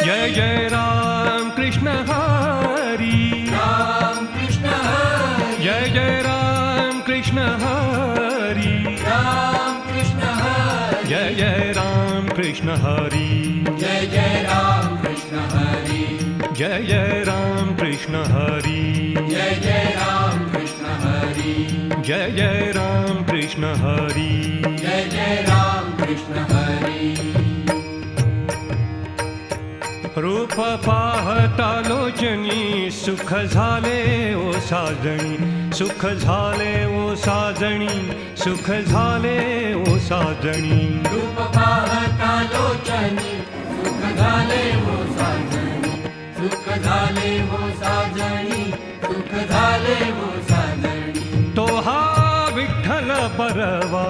जय जय राम कृष्ण हरी, राम कृष्ण हरी, जय जय राम कृष्ण हरी, राम कृष्ण हरी, जय जय राम कृष्ण हरी, जय जय राम कृष्ण हरी, जय जय राम कृष्ण हरी, जय जय राम कृष्ण हरी, जय जय राम कृष्ण हरी, जय जय राम कृष्ण हरी. रूप पाहता लोचनी सुख झाले ओ साजणी, सुख झाले ओ साजणी, सुख झाले ओ साजणी. रूप पाहता लोचनी सुख झाले हो साजणी, सुख झाले हो साजणी, सुख झाले हो साजणी. तो हा विठ्ठल बरवा,